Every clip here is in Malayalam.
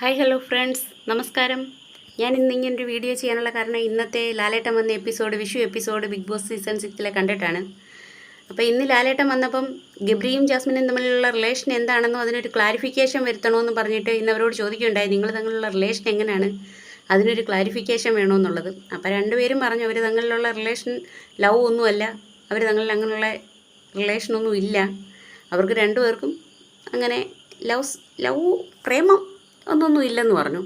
ഹായ് ഹലോ ഫ്രണ്ട്സ്, നമസ്കാരം. ഞാൻ ഇങ്ങനൊരു വീഡിയോ ചെയ്യാനുള്ള കാരണം ഇന്നത്തെ ലാലേട്ടൻ വന്ന Vishu episode Big Boss season 6 കണ്ടിട്ടാണ്. അപ്പോൾ ഇന്ന് ലാലേട്ടൻ വന്നപ്പം ഗബ്രിയും ജാസ്മിനും തമ്മിലുള്ള റിലേഷൻ എന്താണെന്നോ അതിനൊരു ക്ലാരിഫിക്കേഷൻ വരുത്തണമെന്ന് പറഞ്ഞിട്ട് ഇന്ന് അവരോട് ചോദിക്കുകയുണ്ടായി, നിങ്ങൾ തമ്മിലുള്ള റിലേഷൻ എങ്ങനെയാണ്, അതിനൊരു ക്ലാരിഫിക്കേഷൻ വേണമെന്നുള്ളത്. അപ്പോൾ രണ്ടുപേരും പറഞ്ഞു അവർ തമ്മിലുള്ള റിലേഷൻ ലവ് ഒന്നുമല്ല, അവർ തമ്മിൽ അങ്ങനെയുള്ള റിലേഷനൊന്നും ഇല്ല, അവർക്ക് രണ്ടുപേർക്കും അങ്ങനെ ലവ് പ്രേമം ഒന്നൊന്നും ഇല്ലെന്ന് പറഞ്ഞു.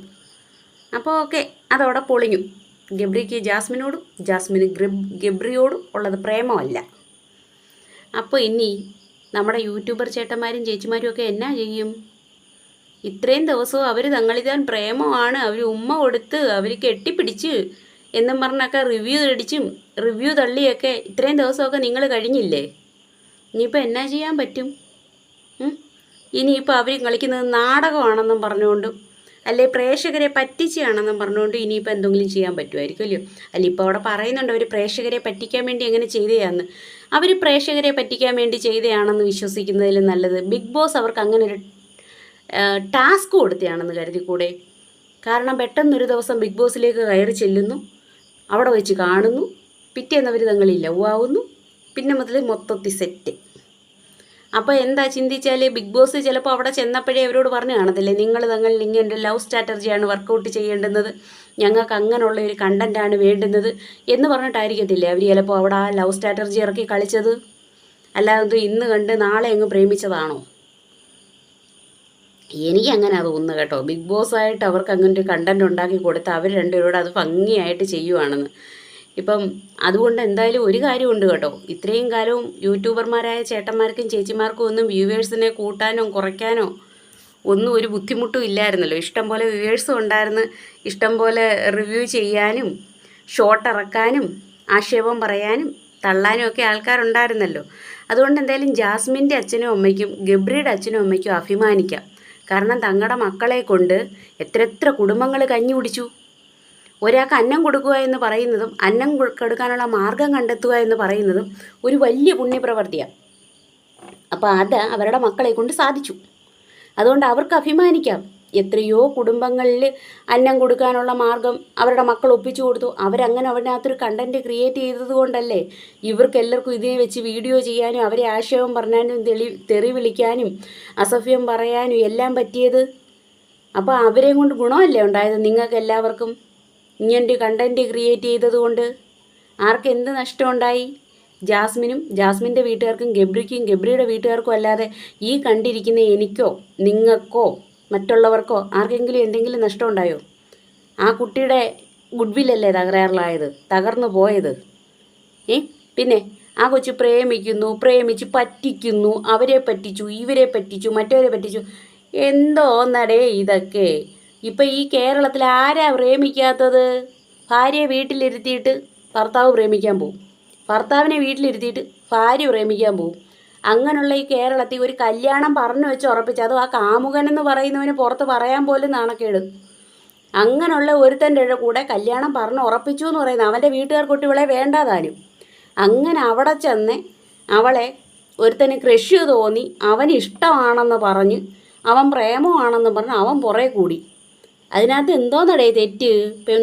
അപ്പോൾ ഓക്കെ, അതവിടെ പൊളിഞ്ഞു. ഗബ്രിക്ക് ജാസ്മിനോടും ജാസ്മിന് ഗബ്രിയോടും ഉള്ളത് പ്രേമമല്ല. അപ്പോൾ ഇനി നമ്മുടെ യൂട്യൂബർ ചേട്ടന്മാരും ചേച്ചിമാരും ഒക്കെ എന്നാ ചെയ്യും? ഇത്രയും ദിവസവും അവർ തങ്ങളിതാൻ പ്രേമമാണ്, അവർ ഉമ്മ കൊടുത്ത് അവർ കെട്ടിപ്പിടിച്ച് എന്നും പറഞ്ഞൊക്കെ റിവ്യൂ തള്ളിയൊക്കെ ഇത്രയും ദിവസമൊക്കെ നിങ്ങൾ കഴിഞ്ഞില്ലേ? ഇനിയിപ്പോൾ എന്നാ ചെയ്യാൻ പറ്റും? ഇനിയിപ്പോൾ അവർ കളിക്കുന്നത് നാടകമാണെന്നും പറഞ്ഞുകൊണ്ടും അല്ലെ പ്രേക്ഷകരെ പറ്റിച്ചാണെന്നും പറഞ്ഞുകൊണ്ട് ഇനിയിപ്പോൾ എന്തെങ്കിലും ചെയ്യാൻ പറ്റുമായിരിക്കുമല്ലോ. അല്ല, ഇപ്പോൾ അവിടെ പറയുന്നുണ്ട് അവർ പ്രേക്ഷകരെ പറ്റിക്കാൻ വേണ്ടി എങ്ങനെ ചെയ്തതാന്ന്. അവർ പ്രേക്ഷകരെ പറ്റിക്കാൻ വേണ്ടി ചെയ്തതാണെന്ന് വിശ്വസിക്കുന്നതിലും നല്ലത് ബിഗ് ബോസ് അവർക്ക് അങ്ങനെ ഒരു ടാസ്ക് കൊടുത്തതാണെന്ന് കരുതിക്കൂടെ? കാരണം പെട്ടെന്നൊരു ദിവസം ബിഗ് ബോസിലേക്ക് കയറി ചെല്ലുന്നു, അവിടെ വെച്ച് കാണുന്നു, പിറ്റേന്നവർ തങ്ങളിൽ ലവാവുന്നു, പിന്നെ മുതൽ മൊത്തത്തിൽ സെറ്റ്. അപ്പോൾ എന്താ ചിന്തിച്ചാൽ ബിഗ് ബോസ് ചിലപ്പോൾ അവിടെ ചെന്നപ്പോഴേ അവരോട് പറഞ്ഞു കാണത്തില്ലേ, നിങ്ങൾ തങ്ങളിൽ ഇങ്ങനെ ലവ് സ്ട്രാറ്റജിയാണ് വർക്കൗട്ട് ചെയ്യേണ്ടുന്നത്, ഞങ്ങൾക്ക് അങ്ങനെയുള്ള ഒരു കണ്ടൻറ്റാണ് വേണ്ടുന്നത് എന്ന് പറഞ്ഞിട്ടായിരിക്കത്തില്ലേ അവർ ചിലപ്പോൾ അവിടെ ആ ലവ് സ്ട്രാറ്റജി ഇറക്കി കളിച്ചത്. അല്ലാതെ ഇന്ന് കണ്ട് നാളെ അങ്ങ് പ്രേമിച്ചതാണോ? എനിക്കങ്ങനെ തോന്നുന്നു കേട്ടോ. ബിഗ് ബോസായിട്ട് അവർക്ക് അങ്ങനെ ഒരു കണ്ടൻറ്റ് ഉണ്ടാക്കി കൊടുത്ത് അവർ രണ്ടുപേരോട് അത് ഭംഗിയായിട്ട് ചെയ്യുവാണെന്ന്. ഇപ്പം അതുകൊണ്ട് എന്തായാലും ഒരു കാര്യമുണ്ട് കേട്ടോ, ഇത്രയും കാലവും യൂട്യൂബർമാരായ ചേട്ടന്മാർക്കും ചേച്ചിമാർക്കും ഒന്നും വ്യൂവേഴ്സിനെ കൂട്ടാനോ കുറയ്ക്കാനോ ഒന്നും ഒരു ബുദ്ധിമുട്ടും ഇല്ലായിരുന്നല്ലോ. ഇഷ്ടം പോലെ വ്യൂവേഴ്സും ഉണ്ടായിരുന്നു, ഇഷ്ടം പോലെ റിവ്യൂ ചെയ്യാനും ഷോട്ട് ഇറക്കാനും ആക്ഷേപം പറയാനും തള്ളാനും ഒക്കെ ആൾക്കാരുണ്ടായിരുന്നല്ലോ. അതുകൊണ്ട് എന്തായാലും ജാസ്മിൻ്റെ അച്ഛനും അമ്മയ്ക്കും ഗബ്രിയുടെ അച്ഛനും അമ്മയ്ക്കും അഭിമാനിക്കാം. കാരണം തങ്ങളുടെ മക്കളെ കൊണ്ട് എത്ര കുടുംബങ്ങൾ കഞ്ഞി കുടിച്ചു. ഒരാൾക്ക് അന്നം കൊടുക്കുക എന്ന് പറയുന്നതും അന്നം കൊടുക്കാനുള്ള മാർഗം കണ്ടെത്തുക എന്ന് പറയുന്നതും ഒരു വലിയ പുണ്യപ്രവൃത്തിയാണ്. അപ്പോൾ അത് അവരുടെ മക്കളെ കൊണ്ട് സാധിച്ചു. അതുകൊണ്ട് അവർക്ക് അഭിമാനിക്കാം. എത്രയോ കുടുംബങ്ങളിൽ അന്നം കൊടുക്കാനുള്ള മാർഗം അവരുടെ മക്കൾ ഒപ്പിച്ചു കൊടുത്തു. അവരങ്ങനെ അതിനകത്തൊരു കണ്ടൻറ്റ് ക്രിയേറ്റ് ചെയ്തത് കൊണ്ടല്ലേ ഇവർക്ക് എല്ലാവർക്കും ഇതിനെ വെച്ച് വീഡിയോ ചെയ്യാനും അവരെ ആക്ഷേപം പറഞ്ഞാലും തെറി വിളിക്കാനും അസഭ്യം പറയാനും എല്ലാം പറ്റിയത്. അപ്പോൾ അവരെയും കൊണ്ട് ഗുണമല്ലേ ഉണ്ടായത് നിങ്ങൾക്ക് എല്ലാവർക്കും? ഇങ്ങനൊരു കണ്ടൻറ്റ് ക്രിയേറ്റ് ചെയ്തതുകൊണ്ട് ആർക്ക് എന്ത് നഷ്ടമുണ്ടായി? ജാസ്മിനും ജാസ്മിൻ്റെ വീട്ടുകാർക്കും ഗബ്രിക്കും ഗബ്രിയുടെ വീട്ടുകാർക്കും അല്ലാതെ ഈ കണ്ടിരിക്കുന്ന എനിക്കോ നിങ്ങൾക്കോ മറ്റുള്ളവർക്കോ ആർക്കെങ്കിലും എന്തെങ്കിലും നഷ്ടമുണ്ടായോ? ആ കുട്ടിയുടെ ഗുഡ്വില്ലല്ലേ തകർന്നു പോയത്. പിന്നെ ആ കൊച്ചു പ്രേമിച്ച് പറ്റിക്കുന്നു, അവരെ പറ്റിച്ചു, ഇവരെ പറ്റിച്ചു, മറ്റവരെ പറ്റിച്ചു. എന്തോന്നടേ ഇതൊക്കെ? ഇപ്പം ഈ കേരളത്തിൽ ആരാ പ്രേമിക്കാത്തത്? ഭാര്യയെ വീട്ടിലിരുത്തിയിട്ട് ഭർത്താവ് പ്രേമിക്കാൻ പോവും, ഭർത്താവിനെ വീട്ടിലിരുത്തിയിട്ട് ഭാര്യ പ്രേമിക്കാൻ പോവും. അങ്ങനെയുള്ള ഈ കേരളത്തിൽ ഒരു കല്യാണം പറഞ്ഞു വെച്ച് ഉറപ്പിച്ച്, അതും ആ കാമുകനെന്ന് പറയുന്നവന് പുറത്ത് പറയാൻ പോലും നാണക്കേട്. അങ്ങനെയുള്ള ഒരുത്തൻ്റെ കൂടെ കല്യാണം പറഞ്ഞ് ഉറപ്പിച്ചു എന്ന് പറയുന്നത് അവൻ്റെ വീട്ടുകാർക്കൊട്ട് ഇവളെ വേണ്ടാതാനും. അങ്ങനെ അവിടെ ചെന്ന് അവളെ ഒരുത്തന് ക്രഷ് തോന്നി, അവന് ഇഷ്ടമാണെന്ന് പറഞ്ഞ്, അവൻ പ്രേമമാണെന്ന് പറഞ്ഞ് അവൻ പുറകെ കൂടി. അതിനകത്ത് എന്തോന്നടേ തെറ്റ്?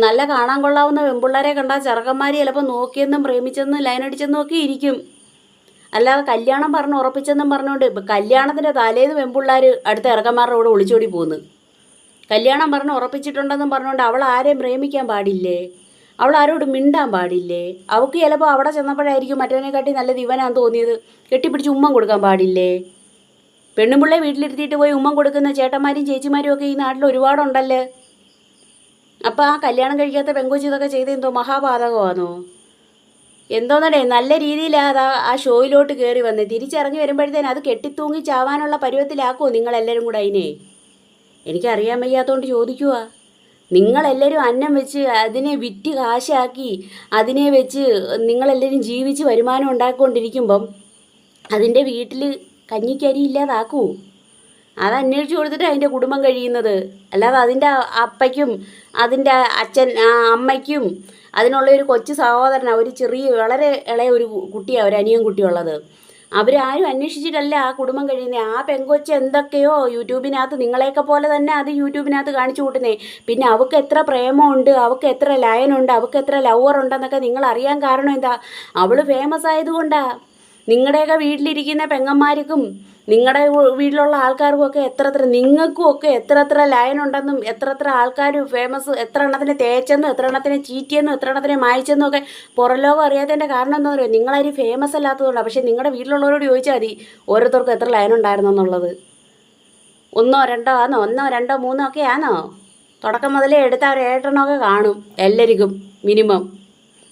നല്ല കാണാൻ കൊള്ളാവുന്ന പെൺപിള്ളേരെ കണ്ടാൽ ചെറുക്കന്മാർ ചിലപ്പോൾ നോക്കിയെന്നും പ്രേമിച്ചെന്നും ലൈനടിച്ചെന്നും ഒക്കെ ഇരിക്കും. അല്ലാതെ കല്യാണം പറഞ്ഞ് ഉറപ്പിച്ചെന്നും പറഞ്ഞുകൊണ്ട് കല്യാണത്തിൻ്റെ തലേന്ന് പെൺപിള്ളേർ അടുത്ത ഇറക്കന്മാരുടെ കൂടെ ഒളിച്ചോടി പോകുന്നു. കല്യാണം പറഞ്ഞ് ഉറപ്പിച്ചിട്ടുണ്ടെന്നും പറഞ്ഞുകൊണ്ട് അവൾ ആരെയും പ്രേമിക്കാൻ പാടില്ലേ? അവൾ ആരോട് മിണ്ടാൻ പാടില്ലേ? അവൾക്ക് ചിലപ്പോൾ അവിടെ ചെന്നപ്പോഴായിരിക്കും മറ്റവനെക്കാട്ടി നല്ലത് ഇവനാന്ന് തോന്നിയത്. കെട്ടിപ്പിടിച്ച് ഉമ്മം കൊടുക്കാൻ പാടില്ലേ? പെണ്ണുപിള്ളെ വീട്ടിലിരുത്തിയിട്ട് പോയി ഉമ്മം കൊടുക്കുന്ന ചേട്ടന്മാരും ചേച്ചിമാരും ഒക്കെ ഈ നാട്ടിൽ ഒരുപാടുണ്ടല്ലേ. അപ്പോൾ ആ കല്യാണം കഴിക്കാത്ത പെങ്കൊച്ചി ഇതൊക്കെ ചെയ്ത് എന്തോ മഹാപാതകമാണോ? എന്തോന്നടേ, നല്ല രീതിയിലാണ് ആ ഷോയിലോട്ട് കയറി വന്നേ. തിരിച്ചിറങ്ങി വരുമ്പോഴത്തേന് അത് കെട്ടിത്തൂങ്ങി ചാവാനുള്ള പരുവത്തിലാക്കുമോ നിങ്ങളെല്ലാവരും കൂടെ അതിനെ? എനിക്കറിയാൻ വയ്യാത്തതുകൊണ്ട് ചോദിക്കുക. നിങ്ങളെല്ലാവരും അന്നം വെച്ച് അതിനെ വിറ്റ് കാശാക്കി അതിനെ വെച്ച് നിങ്ങളെല്ലാവരും ജീവിച്ച് വരുമാനം ഉണ്ടാക്കിക്കൊണ്ടിരിക്കുമ്പം അതിൻ്റെ വീട്ടിൽ കഞ്ഞിക്കരി ഇല്ലാതാക്കൂ. അത് അന്വേഷിച്ച് കൊടുത്തിട്ട് അതിൻ്റെ കുടുംബം കഴിയുന്നത്. അല്ലാതെ അതിൻ്റെ അപ്പയ്ക്കും അതിൻ്റെ അമ്മയ്ക്കും അതിനുള്ളൊരു കൊച്ചു സഹോദരനാണ്, ഒരു ചെറിയ വളരെ ഇളയ ഒരു കുട്ടിയാണ്, ഒരു അനിയൻ കുട്ടിയുള്ളത്. അവരാരും അന്വേഷിച്ചിട്ടല്ല ആ കുടുംബം കഴിയുന്നത്. ആ പെങ്കൊച്ച് എന്തൊക്കെയോ യൂട്യൂബിനകത്ത് നിങ്ങളെയൊക്കെ പോലെ തന്നെ അത് യൂട്യൂബിനകത്ത് കാണിച്ചു കൂട്ടുന്നേ. പിന്നെ അവൾക്ക് എത്ര പ്രേമമുണ്ട്, അവൾക്ക് എത്ര ലയനുണ്ട്, അവൾക്ക് എത്ര ലവർ ഉണ്ടെന്നൊക്കെ നിങ്ങൾ അറിയാൻ കാരണം എന്താ? അവൾ ഫേമസ് ആയതുകൊണ്ടാ. നിങ്ങളുടെയൊക്കെ വീട്ടിലിരിക്കുന്ന പെങ്ങന്മാർക്കും നിങ്ങളുടെ വീട്ടിലുള്ള ആൾക്കാർക്കും ഒക്കെ നിങ്ങൾക്കും ഒക്കെ എത്ര ലയനുണ്ടെന്നും എത്ര ആൾക്കാർ ഫേമസ്, എത്ര എണ്ണത്തിനെ തേച്ചെന്നും എത്ര എണ്ണത്തിനെ ചീറ്റിയെന്നും എത്ര എണ്ണത്തിനെ മായച്ചെന്നും ഒക്കെ പുറംലോകം അറിയാത്തതിൻ്റെ കാരണം എന്താ പറയുക? നിങ്ങളാരും ഫേമസ് അല്ലാത്തതുകൊണ്ടാണ്. പക്ഷേ നിങ്ങളുടെ വീട്ടിലുള്ളവരോട് ചോദിച്ചാൽ മതി ഓരോരുത്തർക്കും എത്ര ലയനുണ്ടായിരുന്നു എന്നുള്ളത്. 1 2 ആണോ, 1 2 3 ഒക്കെ ആണോ? തുടക്കം മുതലേ എടുത്താൽ ഒരു 7 എണ്ണമൊക്കെ കാണും എല്ലാവർക്കും മിനിമം.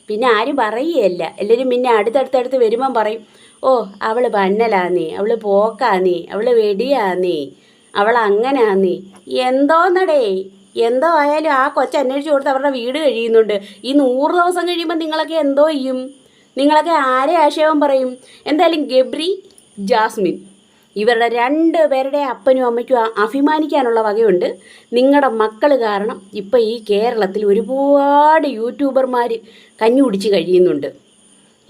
പിന്നെ ആരും പറയുകയല്ല. എല്ലാവരും പിന്നെ അടുത്തടുത്തടുത്ത് വരുമ്പം പറയും, ഓ അവൾ പന്നലാന്നീ, അവൾ പോക്കാന്നീ, അവൾ വെടിയാന്നീ, അവൾ അങ്ങനാന്നീ. എന്തോന്നടേ, എന്തോ ആയാലും ആ കൊച്ചു അന്വേഷിച്ച് കൊടുത്ത് അവരുടെ വീട് കഴിയുന്നുണ്ട്. ഈ 100 ദിവസം കഴിയുമ്പോൾ നിങ്ങളൊക്കെ എന്തോ ചെയ്യും? നിങ്ങളൊക്കെ ആരെ ആക്ഷേപം പറയും? എന്തായാലും ഗബ്രി, ജാസ്മിൻ ഇവരുടെ 2 പേരുടെ അപ്പനും അമ്മയ്ക്കും അഭിമാനിക്കാനുള്ള വകയുണ്ട്. നിങ്ങളുടെ മക്കൾ കാരണം ഇപ്പം ഈ കേരളത്തിൽ ഒരുപാട് യൂട്യൂബർമാർ കഞ്ഞി കുടിച്ച് കഴിയുന്നുണ്ട്.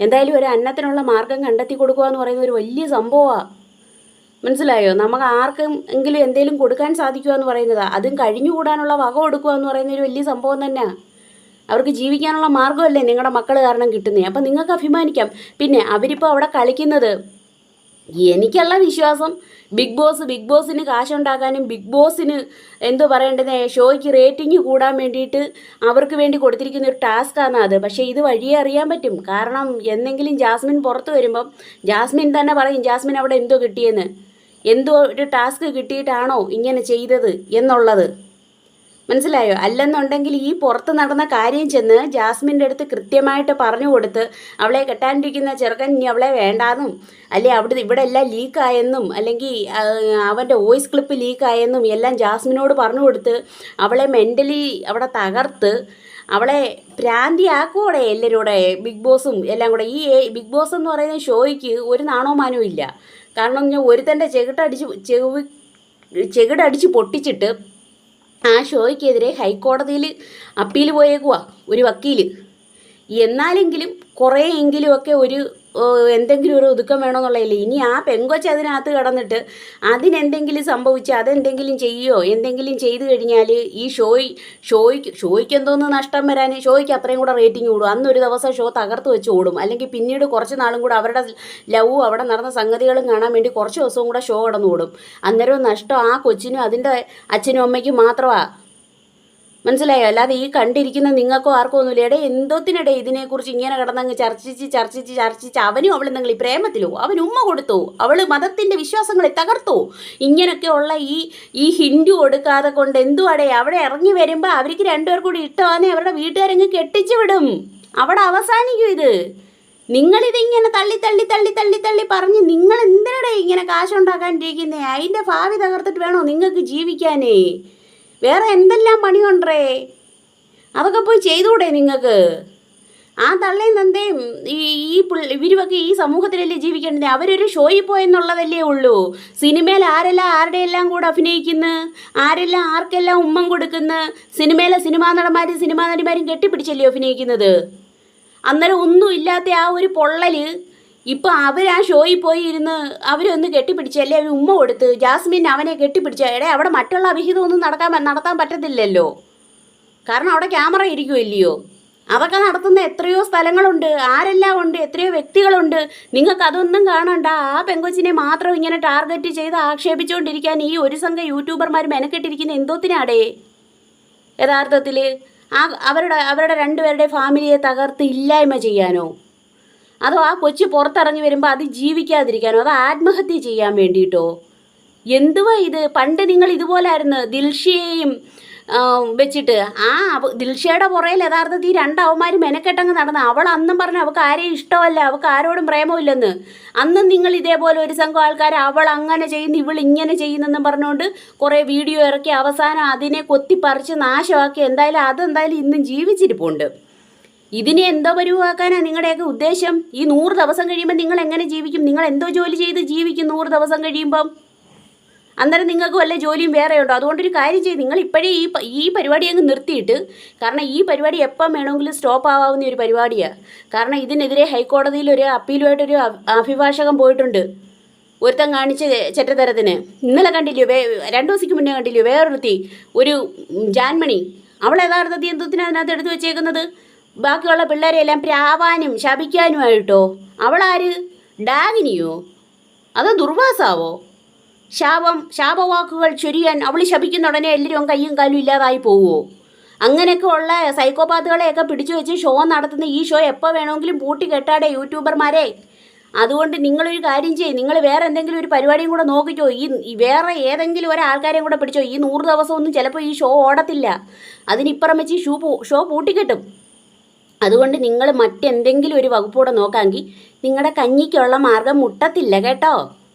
എന്തായാലും ഒരു അന്നത്തിനുള്ള മാർഗം കണ്ടെത്തി കൊടുക്കുക എന്ന് പറയുന്നത് ഒരു വലിയ സംഭവമാണ്. മനസ്സിലായോ? നമുക്ക് ആർക്കും എങ്കിലും എന്തെങ്കിലും കൊടുക്കാൻ സാധിക്കുക എന്ന് പറയുന്നത്, അതും കഴിഞ്ഞുകൂടാനുള്ള വക കൊടുക്കുക എന്ന് പറയുന്ന ഒരു വലിയ സംഭവം തന്നെയാണ്. അവർക്ക് ജീവിക്കാനുള്ള മാർഗ്ഗമല്ലേ നിങ്ങളുടെ മക്കൾ കാരണം കിട്ടുന്നത്. അപ്പം നിങ്ങൾക്ക് അഭിമാനിക്കാം. പിന്നെ അവരിപ്പോൾ അവിടെ കളിക്കുന്നത്, എനിക്കുള്ള വിശ്വാസം ബിഗ് ബോസിന് കാശുണ്ടാക്കാനും ബിഗ് ബോസിന് എന്തോ പറയേണ്ടത്, ഷോയ്ക്ക് റേറ്റിംഗ് കൂടാൻ വേണ്ടിയിട്ട് അവർക്ക് വേണ്ടി കൊടുത്തിരിക്കുന്ന ഒരു ടാസ്ക്കാണ് അത്. പക്ഷേ ഇത് വഴിയേ അറിയാൻ പറ്റും. കാരണം എന്തെങ്കിലും ജാസ്മിൻ പുറത്ത് വരുമ്പം ജാസ്മിൻ തന്നെ പറയും ജാസ്മിൻ അവിടെ എന്തോ കിട്ടിയെന്ന്, എന്തോ ഒരു ടാസ്ക് കിട്ടിയിട്ടാണോ ഇങ്ങനെ ചെയ്തത് എന്നുള്ളത്. മനസ്സിലായോ? അല്ലെന്നുണ്ടെങ്കിൽ ഈ പുറത്ത് നടന്ന കാര്യം ചെന്ന് ജാസ്മിൻ്റെ അടുത്ത് കൃത്യമായിട്ട് പറഞ്ഞു കൊടുത്ത് അവളെ കെട്ടാനിരിക്കുന്ന ചെറുക്കൻ ഇനി അവളെ വേണ്ടാന്നും, അല്ലെങ്കിൽ ഇവിടെ എല്ലാം ലീക്കായെന്നും, അല്ലെങ്കിൽ അവൻ്റെ വോയിസ് ക്ലിപ്പ് ലീക്കായെന്നും എല്ലാം ജാസ്മിനോട് പറഞ്ഞു കൊടുത്ത് അവളെ മെൻ്റലി അവിടെ തകർത്ത് അവളെ ഭ്രാന്തിയാക്കൂടെ എല്ലാവരുടെ ബിഗ് ബോസും എല്ലാം കൂടെ. ഈ ബിഗ് ബോസ് എന്ന് പറയുന്ന ഷോയ്ക്ക് ഒരു നാണോമാനവും ഇല്ല. കാരണം ഒരുത്തൻ്റെ ചെകിടടിച്ച് പൊട്ടിച്ചിട്ട് ആ ഷോയ്ക്കെതിരെ ഹൈക്കോടതിയിൽ അപ്പീൽ പോയേക്കുക ഒരു വക്കീൽ. എന്നാലെങ്കിലും കുറേയെങ്കിലുമൊക്കെ എന്തെങ്കിലും ഒരു ഒതുക്കം വേണമെന്നുള്ളതില്ല. ഇനി ആ പെങ്കൊച്ച് അതിനകത്ത് കിടന്നിട്ട് അതിനെന്തെങ്കിലും സംഭവിച്ച് അതെന്തെങ്കിലും ചെയ്യുകയോ എന്തെങ്കിലും ചെയ്തു കഴിഞ്ഞാൽ ഈ ഷോയ്ക്ക് എന്തോന്ന് നഷ്ടം വരാൻ? ഷോയ്ക്ക് അത്രയും കൂടെ റേറ്റിംഗ് കൂടും. അന്നൊരു ദിവസം ഷോ തകർത്ത് വെച്ച് ഓടും. അല്ലെങ്കിൽ പിന്നീട് കുറച്ച് നാളും കൂടെ അവരുടെ ലവും അവിടെ നടന്ന സംഗതികളും കാണാൻ വേണ്ടി കുറച്ച് ദിവസവും കൂടെ ഷോ കടന്നു ഓടും. അന്നേരം നഷ്ടം ആ കൊച്ചിനും അതിൻ്റെ അച്ഛനും അമ്മയ്ക്കും മാത്രമാണ്. മനസ്സിലായോ? അല്ലാതെ ഈ കണ്ടിരിക്കുന്ന നിങ്ങൾക്കോ ആർക്കോ ഒന്നുമില്ല. എന്തോത്തിനിടെ ഇതിനെക്കുറിച്ച് ഇങ്ങനെ കിടന്നങ്ങ് ചർച്ചിച്ച് അവനും അവളും നിങ്ങൾ ഈ പ്രേമത്തിലോ, അവൻ ഉമ്മ കൊടുത്തു, അവൾ മതത്തിൻ്റെ വിശ്വാസങ്ങളെ തകർത്തു, ഇങ്ങനെയൊക്കെയുള്ള ഈ ഹിന്ദു കൊടുക്കാതെ കൊണ്ട് എന്തുവാടേ? അവിടെ ഇറങ്ങി വരുമ്പോൾ അവർക്ക് 2 പേർ കൂടി ഇഷ്ടമാണെന്ന് അവരുടെ വീട്ടുകാരങ്ങ് കെട്ടിച്ചു വിടും. അവിടെ അവസാനിക്കും ഇത്. നിങ്ങളിതിങ്ങനെ തള്ളി പറഞ്ഞ് നിങ്ങൾ എന്തിനടേ ഇങ്ങനെ കാശുണ്ടാക്കാനിരിക്കുന്നേ? അതിൻ്റെ ഭാവി തകർത്തിട്ട് വേണോ നിങ്ങൾക്ക് ജീവിക്കാനേ? വേറെ എന്തെല്ലാം പണിയുണ്ടേ? അതൊക്കെ പോയി ചെയ്തുകൂടെ നിങ്ങൾക്ക്? ആ തള്ളയും തന്തയും ഇവരുമൊക്കെ ഈ സമൂഹത്തിലല്ലേ ജീവിക്കേണ്ടത്? അവരൊരു ഷോയിൽ പോയെന്നുള്ളതല്ലേ ഉള്ളൂ. സിനിമയിൽ ആരെല്ലാം ആരുടെയെല്ലാം കൂടെ അഭിനയിക്കുന്നു, ആരെല്ലാം ആർക്കെല്ലാം ഉമ്മം കൊടുക്കുന്നു. സിനിമയിലെ സിനിമാ നടിമാരും കെട്ടിപ്പിടിച്ചല്ലേ അഭിനയിക്കുന്നത്. അന്നേരം ഒന്നും ഇല്ലാത്ത ആ ഒരു പൊള്ളൽ ഇപ്പം അവർ ആ ഷോയിൽ പോയി ഇരുന്ന് അവരൊന്ന് കെട്ടിപ്പിടിച്ചല്ലേ, അവർ ഉമ്മ കൊടുത്ത് ജാസ്മിൻ അവനെ കെട്ടിപ്പിടിച്ച. അവിടെ മറ്റുള്ള അവിഹിതമൊന്നും നടത്താൻ പറ്റത്തില്ലല്ലോ. കാരണം അവിടെ ക്യാമറ ഇരിക്കുമല്ലയോ. അതൊക്കെ നടത്തുന്ന എത്രയോ സ്ഥലങ്ങളുണ്ട്, ആരെല്ലാം ഉണ്ട്, എത്രയോ വ്യക്തികളുണ്ട്. നിങ്ങൾക്ക് അതൊന്നും കാണണ്ട. ആ പെങ്കൊച്ചിനെ മാത്രം ഇങ്ങനെ ടാർഗറ്റ് ചെയ്ത് ആക്ഷേപിച്ചുകൊണ്ടിരിക്കാൻ ഈ ഒരു സംഘം യൂട്യൂബർമാർ മെനക്കെട്ടിരിക്കുന്ന എന്തോത്തിനാടേ യഥാർത്ഥത്തിൽ? അവരുടെ 2 പേരുടെ ഫാമിലിയെ തകർത്ത് ഇല്ലായ്മ ചെയ്യാനോ? അതോ ആ കൊച്ചു പുറത്തിറങ്ങി വരുമ്പോൾ അത് ജീവിക്കാതിരിക്കാനോ? അതോ ആത്മഹത്യ ചെയ്യാൻ വേണ്ടിയിട്ടോ? എന്തുവാ ഇത്? പണ്ട് നിങ്ങൾ ഇതുപോലായിരുന്നു ദിൽഷയെയും വെച്ചിട്ട്. ദിൽഷയുടെ പുറയിൽ യഥാർത്ഥത്തിൽ ഈ 2 അവന്മാർ മെനക്കെട്ടങ്ങ് നടന്നു. അവൾ അന്നും പറഞ്ഞു അവൾക്ക് ആരെയും ഇഷ്ടമല്ല, അവൾക്ക് ആരോടും പ്രേമമില്ലെന്ന്. അന്നും നിങ്ങൾ ഇതേപോലെ ഒരു സംഘം ആൾക്കാർ അവൾ അങ്ങനെ ചെയ്യുന്നു ഇവൾ ഇങ്ങനെ ചെയ്യുന്നെന്നും പറഞ്ഞുകൊണ്ട് കുറേ വീഡിയോ ഇറക്കി അവസാനം അതിനെ കൊത്തിപ്പറിച്ച് നാശമാക്കി. അതെന്തായാലും ഇന്നും ജീവിച്ചിരിപ്പുണ്ട്. ഇതിനെ എന്തോ പരിവാക്കാനാണ് നിങ്ങളുടെയൊക്കെ ഉദ്ദേശം? ഈ 100 ദിവസം കഴിയുമ്പോൾ നിങ്ങൾ എങ്ങനെ ജീവിക്കും? നിങ്ങൾ എന്തോ ജോലി ചെയ്ത് ജീവിക്കും 100 ദിവസം കഴിയുമ്പം? അന്നേരം നിങ്ങൾക്ക് വല്ല ജോലിയും വേറെ ഉണ്ടോ? അതുകൊണ്ടൊരു കാര്യം ചെയ്യും, നിങ്ങൾ ഇപ്പോഴേ ഈ പരിപാടി അങ്ങ് നിർത്തിയിട്ട്, കാരണം ഈ പരിപാടി എപ്പം വേണമെങ്കിലും സ്റ്റോപ്പ് ആവാവുന്ന ഒരു പരിപാടിയാണ്. കാരണം ഇതിനെതിരെ ഹൈക്കോടതിയിൽ ഒരു അപ്പീലുമായിട്ടൊരു അഭിഭാഷകൻ പോയിട്ടുണ്ട്, ഒരുത്തൻ കാണിച്ച ചെറ്റത്തരത്തിന്. ഇന്നലെ കണ്ടില്ലയോ, 2 ദിവസത്തേക്ക് മുന്നേ കണ്ടില്ലയോ, വേറൊരുത്തി ഒരു ജാൻമണി, അവൾ യഥാർത്ഥത്തിൽ എന്തത്തിനാണ് അതിനകത്ത് എടുത്തു വെച്ചേക്കുന്നത്? ബാക്കിയുള്ള പിള്ളേരെയെല്ലാം പ്രാവാനും ശപിക്കാനുമായിട്ടോ? അവളാര്? ഡാഗിനിയോ അതോ ദുർവാസാവോ? ശാപവാക്കുകൾ ചൊരിയാൻ അവൾ ശപിക്കുന്ന ഉടനെ എല്ലാവരും കയ്യും കാലും ഇല്ലാതായി പോവുമോ? അങ്ങനെയൊക്കെ ഉള്ള സൈക്കോപാത്തുകളെയൊക്കെ പിടിച്ചു വെച്ച് ഷോ നടത്തുന്ന ഈ ഷോ എപ്പോൾ വേണമെങ്കിലും പൂട്ടി കെട്ടാടെ യൂട്യൂബർമാരെ. അതുകൊണ്ട് നിങ്ങളൊരു കാര്യം ചെയ്യും, നിങ്ങൾ വേറെ എന്തെങ്കിലും ഒരു പരിപാടിയും കൂടെ നോക്കിക്കോ. ഈ വേറെ ഏതെങ്കിലും ഒരാൾക്കാരെയും കൂടെ പിടിച്ചോ. ഈ 100 ദിവസമൊന്നും ചിലപ്പോൾ ഈ ഷോ ഓടത്തില്ല. അതിനിപ്പുറം വെച്ച് ഷോ പൂട്ടിക്കെട്ടും. അതുകൊണ്ട് നിങ്ങൾ മറ്റെന്തെങ്കിലും ഒരു വകുപ്പൂടെ നോക്കാമെങ്കിൽ നിങ്ങളുടെ കഞ്ഞിക്കുള്ള മാർഗം മുട്ടത്തില്ല കേട്ടോ.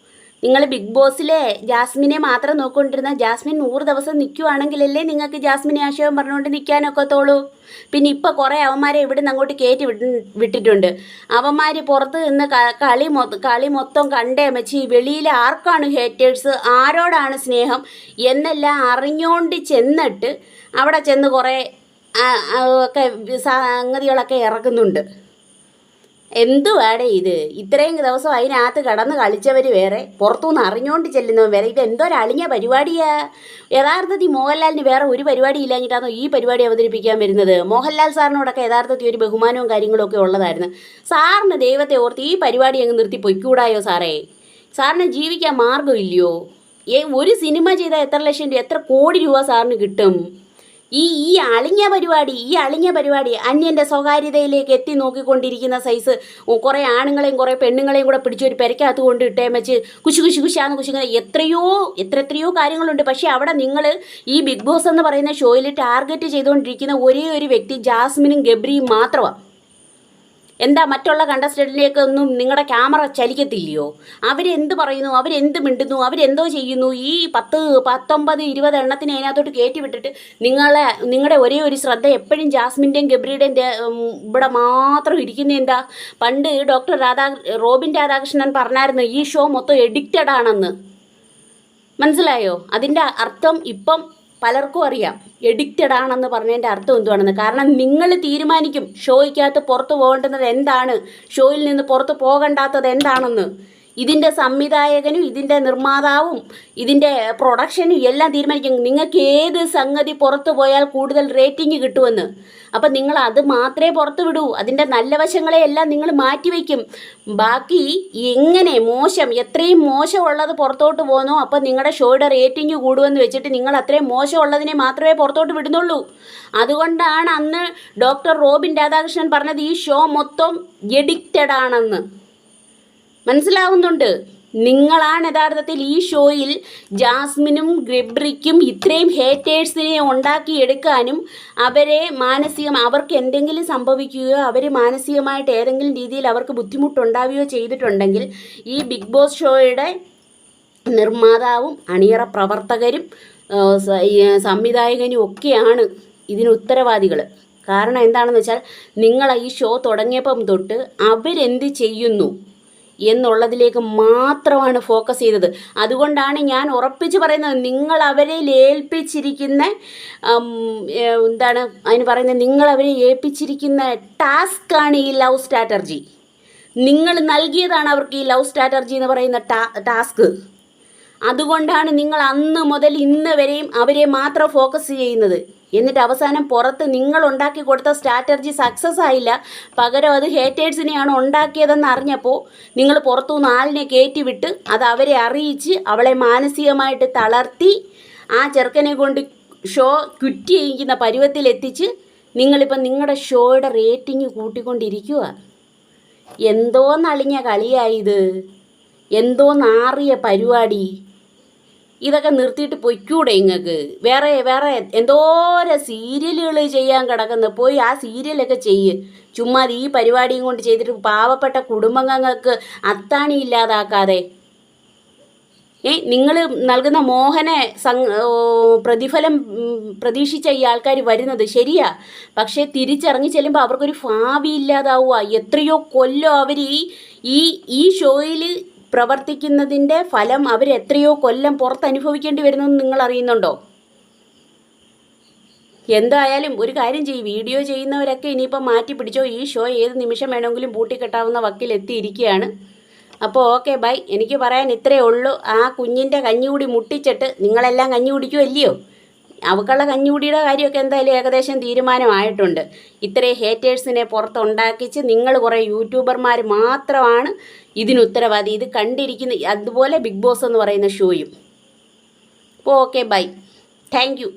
നിങ്ങൾ ബിഗ് ബോസിലെ ജാസ്മിനെ മാത്രം നോക്കിക്കൊണ്ടിരുന്ന ജാസ്മിൻ 100 ദിവസം നിൽക്കുവാണെങ്കിലല്ലേ നിങ്ങൾക്ക് ജാസ്മിനെ ആശയം പറഞ്ഞുകൊണ്ട് നിൽക്കാനൊക്കത്തോളൂ. പിന്നെ ഇപ്പോൾ കുറേ അവന്മാരെ ഇവിടെ നിന്ന് അങ്ങോട്ട് കയറ്റി വിട്ടിട്ടുണ്ട്. അവന്മാർ പുറത്ത് നിന്ന് കളി മൊത്തം കണ്ടേ മച്ചി, വെളിയിൽ ആർക്കാണ് ഹേറ്റേഴ്സ്, ആരോടാണ് സ്നേഹം എന്നെല്ലാം അറിഞ്ഞുകൊണ്ട് ചെന്നിട്ട് അവിടെ ചെന്ന് കുറേ ഒക്കെ സംഗതികളൊക്കെ ഇറക്കുന്നുണ്ട്. എന്തുവാടേ ഇത്? ഇത്രയും ദിവസം അതിനകത്ത് കടന്ന് കളിച്ചവർ വേറെ, പുറത്തുനിന്ന് അറിഞ്ഞുകൊണ്ട് ചെല്ലുന്നവൻ വേറെ. ഇത് എന്തോരളിഞ്ഞ പരിപാടിയാ. യഥാർത്ഥത്തിൽ മോഹൻലാലിന് വേറെ ഒരു പരിപാടി ഇല്ലാഞ്ഞിട്ടാണോ ഈ പരിപാടി അവതരിപ്പിക്കാൻ വരുന്നത്? മോഹൻലാൽ സാറിനോടൊക്കെ യഥാർത്ഥത്തിൽ ഒരു ബഹുമാനവും കാര്യങ്ങളും ഒക്കെ ഉള്ളതായിരുന്നു. സാറിന് ദൈവത്തെ ഓർത്ത് ഈ പരിപാടി അങ്ങ് നിർത്തി പൊയ്ക്കൂടായോ സാറേ? സാറിന് ജീവിക്കാൻ മാർഗ്ഗമില്ലയോ? ഒരു സിനിമ ചെയ്താൽ എത്ര ലക്ഷം രൂപ, എത്ര കോടി രൂപ സാറിന് കിട്ടും? ഈ അളിഞ്ഞ പരിപാടി അന്യൻ്റെ സ്വകാര്യതയിലേക്ക് എത്തി നോക്കിക്കൊണ്ടിരിക്കുന്ന സൈസ് കുറേ ആണുങ്ങളെയും കുറേ പെണ്ണുങ്ങളെയും കൂടെ പിടിച്ചൊരു പെരക്കകത്ത് കൊണ്ട് ഇട്ടേ വെച്ച് കുശാന്ന് കുശുങ്ങുന്ന എത്രയോ കാര്യങ്ങളുണ്ട്. പക്ഷേ അവിടെ നിങ്ങൾ ഈ ബിഗ് ബോസ് എന്ന് പറയുന്ന ഷോയിൽ ടാർഗറ്റ് ചെയ്തുകൊണ്ടിരിക്കുന്ന ഒരേ ഒരു വ്യക്തി ജാസ്മിനും ഗബ്രിയും മാത്രമാണ്. എന്താ മറ്റുള്ള കണ്ടസ്റ്റൻറ്റിലേക്കൊന്നും നിങ്ങളുടെ ക്യാമറ ചലിക്കത്തില്ലയോ? അവരെന്ത് പറയുന്നു, അവരെന്ത് മിണ്ടുന്നു, അവരെന്തോ ചെയ്യുന്നു? ഈ 10, 19, 20 എണ്ണത്തിന് അതിനകത്തോട്ട് കയറ്റി വിട്ടിട്ട് നിങ്ങളുടെ ഒരേ ഒരു ശ്രദ്ധ എപ്പോഴും ജാസ്മിൻ്റെയും ഗബ്രിയുടെയും ഇവിടെ മാത്രം ഇരിക്കുന്ന എന്താ? പണ്ട് ഡോക്ടർ റോബിൻ രാധാകൃഷ്ണൻ പറഞ്ഞായിരുന്നു ഈ ഷോ മൊത്തം എഡിക്റ്റഡ് ആണെന്ന്. മനസ്സിലായോ? അതിൻ്റെ അർത്ഥം ഇപ്പം പലർക്കും അറിയാം. എഡിക്റ്റഡ് ആണെന്ന് പറഞ്ഞതിൻ്റെ അർത്ഥം എന്തുവാണെന്ന്. കാരണം നിങ്ങൾ തീരുമാനിക്കും ഷോയ്ക്കകത്ത് പുറത്ത് പോകേണ്ടുന്നത് എന്താണ്, ഷോയിൽ നിന്ന് പുറത്ത് പോകണ്ടാത്തത് എന്താണെന്ന്. ഇതിൻ്റെ സംവിധായകനും ഇതിൻ്റെ നിർമ്മാതാവും ഇതിൻ്റെ പ്രൊഡക്ഷനും എല്ലാം തീരുമാനിക്കും നിങ്ങൾക്ക് ഏത് സംഗതി പുറത്തു പോയാൽ കൂടുതൽ റേറ്റിംഗ് കിട്ടുമെന്ന്. അപ്പം നിങ്ങൾ അത് മാത്രമേ പുറത്ത് വിടൂ. അതിൻ്റെ നല്ല വശങ്ങളെയെല്ലാം നിങ്ങൾ മാറ്റിവെക്കും. ബാക്കി എങ്ങനെ എത്രയും മോശമുള്ളത് പുറത്തോട്ട് പോകുന്നോ അപ്പം നിങ്ങളുടെ ഷോയുടെ റേറ്റിംഗ് കൂടുമെന്ന് വെച്ചിട്ട് നിങ്ങൾ അത്രയും മോശമുള്ളതിനെ മാത്രമേ പുറത്തോട്ട് വിടുന്നുള്ളൂ. അതുകൊണ്ടാണ് അന്ന് ഡോക്ടർ റോബിൻ രാധാകൃഷ്ണൻ പറഞ്ഞത് ഈ ഷോ മൊത്തം എഡിക്റ്റഡ് ആണെന്ന്. മനസ്സിലാവുന്നുണ്ട്? നിങ്ങളാണ് യഥാർത്ഥത്തിൽ ഈ ഷോയിൽ ജാസ്മിനും ഗബ്രിക്കും ഇത്രയും ഹേറ്റേഴ്സിനെ ഉണ്ടാക്കിയെടുക്കാനും അവരെ അവർക്ക് എന്തെങ്കിലും സംഭവിക്കുകയോ അവർ മാനസികമായിട്ട് ഏതെങ്കിലും രീതിയിൽ അവർക്ക് ബുദ്ധിമുട്ടുണ്ടാവുകയോ ചെയ്തിട്ടുണ്ടെങ്കിൽ ഈ ബിഗ് ബോസ് ഷോയുടെ നിർമ്മാതാവും അണിയറ പ്രവർത്തകരും സംവിധായകനും ഒക്കെയാണ് ഇതിന് ഉത്തരവാദികൾ. കാരണം എന്താണെന്ന് വെച്ചാൽ നിങ്ങൾ ഈ ഷോ തുടങ്ങിയപ്പം തൊട്ട് അവരെന്ത് ചെയ്യുന്നു എന്നുള്ളതിലേക്ക് മാത്രമാണ് ഫോക്കസ് ചെയ്തത്. അതുകൊണ്ടാണ് ഞാൻ ഉറപ്പിച്ച് പറയുന്നത്, നിങ്ങൾ അവരെ ഏൽപ്പിച്ചിരിക്കുന്ന നിങ്ങൾ അവരെ ഏൽപ്പിച്ചിരിക്കുന്ന ടാസ്ക്കാണ് ഈ ലവ് സ്ട്രാറ്റജി. നിങ്ങൾ നൽകിയതാണ് അവർക്ക് ഈ ലവ് സ്ട്രാറ്റജി എന്ന് പറയുന്ന ടാസ്ക്. അതുകൊണ്ടാണ് നിങ്ങൾ അന്ന് മുതൽ ഇന്ന് വരെയും അവരെ മാത്രം ഫോക്കസ് ചെയ്യുന്നത്. എന്നിട്ട് അവസാനം പുറത്ത് നിങ്ങൾ ഉണ്ടാക്കി കൊടുത്ത സ്ട്രാറ്റജി സക്സസ് ആയില്ല, പകരം അത് ഹേറ്റേഴ്സിനെയാണ് ഉണ്ടാക്കിയതെന്ന് അറിഞ്ഞപ്പോൾ നിങ്ങൾ പുറത്തുനിന്ന് ആളിനെ കയറ്റി വിട്ട് അത് അവരെ അറിയിച്ച് അവളെ മാനസികമായിട്ട് തളർത്തി ആ ചെറുക്കനെ കൊണ്ട് ഷോ ക്വിറ്റ് ചെയ്യിക്കുന്ന പരുവത്തിലെത്തിച്ച് നിങ്ങളിപ്പം നിങ്ങളുടെ ഷോയുടെ റേറ്റിംഗ് കൂട്ടിക്കൊണ്ടിരിക്കുക. എന്തോന്നളിഞ്ഞ കളിയായത്, എന്തോ നാറിയ പരിപാടി. ഇതൊക്കെ നിർത്തിയിട്ട് പൊയ്ക്കൂടെ നിങ്ങൾക്ക്? വേറെ എന്തോരം സീരിയലുകൾ ചെയ്യാൻ കിടക്കുന്നു, പോയി ആ സീരിയലൊക്കെ ചെയ്യ്. ചുമ്മാ ഈ പരിപാടിയും കൊണ്ട് ചെയ്തിട്ട് പാവപ്പെട്ട കുടുംബങ്ങൾക്ക് അത്താണി ഇല്ലാതാക്കാതെ. നിങ്ങൾ നൽകുന്ന പ്രതിഫലം പ്രതീക്ഷിച്ച ഈ ആൾക്കാർ വരുന്നത് ശരിയാ, പക്ഷേ തിരിച്ചിറങ്ങി ചെല്ലുമ്പോൾ അവർക്കൊരു ഭാവി ഇല്ലാതാവുക. എത്രയോ കൊല്ലം അവർ ഈ ഷോയിൽ പ്രവർത്തിക്കുന്നതിൻ്റെ ഫലം അവർ എത്രയോ കൊല്ലം പുറത്തനുഭവിക്കേണ്ടി വരുന്നെന്ന് നിങ്ങൾ അറിയുന്നുണ്ടോ? എന്തായാലും ഒരു കാര്യം ചെയ്യും, വീഡിയോ ചെയ്യുന്നവരൊക്കെ ഇനിയിപ്പം മാറ്റി പിടിച്ചോ. ഈ ഷോ ഏത് നിമിഷം വേണമെങ്കിലും പൂട്ടിക്കെട്ടാവുന്ന വക്കിലെത്തിയിരിക്കുകയാണ്. അപ്പോൾ ഓക്കെ ബൈ. എനിക്ക് പറയാൻ ഇത്രയേ ഉള്ളൂ. ആ കുഞ്ഞിൻ്റെ കഞ്ഞികൂടി മുട്ടിച്ചിട്ട് നിങ്ങളെല്ലാം കഞ്ഞി കുടിക്കുമല്ലയോ? അവക്കുള്ള കഞ്ഞികുടിയുടെ കാര്യമൊക്കെ എന്തായാലും ഏകദേശം തീരുമാനമായിട്ടുണ്ട്. ഇത്രയും ഹേറ്റേഴ്സിനെ പുറത്തുണ്ടാക്കിച്ച് നിങ്ങൾ കുറേ യൂട്യൂബർമാർ മാത്രമാണ് ഇതിന് ഉത്തരവാദി. ഇത് കണ്ടിരിക്കുന്ന അതുപോലെ ബിഗ് ബോസ് എന്ന് പറയുന്ന ഷോയും. അപ്പോൾ ഓക്കെ ബൈ. Thank you.